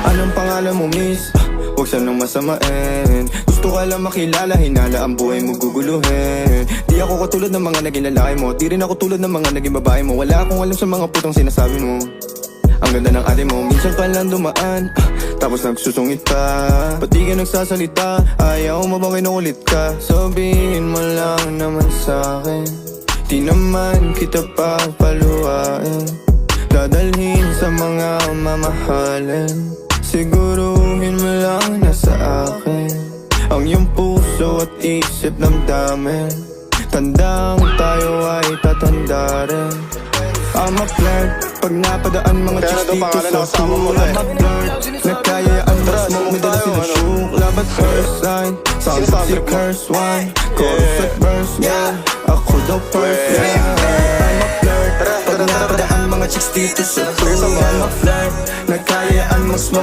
Anong pangalan mo, miss? Huwag sanang masamain. Gusto ka lang makilala, hinala ang buhay mo guguluhin. Di ako katulad ng mga naging lalaki mo, di rin ako tulad ng mga naging babae mo. Wala akong alam sa mga putang sinasabi mo. Ang ganda ng ate mo, minsan ka lang dumaan, tapos nagsusungit pa. Ba't di ka nagsasalita? Ayaw mo bang kinukulit ka? Sabihin mo lang naman sa'kin, di naman kita papaluhain. Dadalhin sa mga mamahalin. Siguruhin mo lang na sa akin ang iyong puso at isip damdamin. Tandang tayo ay tatanda rin. I'm a flirt, pag napadaan mga chicks dito sa school. I'm a flirt, nagkayaan mo smoke, may dala sila shook. Love at first sight, sound si curse one. Chorus at verse, yeah, ako daw perfect. I'm a flirt, pag napadaan mga chicks dito sa school. I'm a flirt, nagkayaan mo smoke.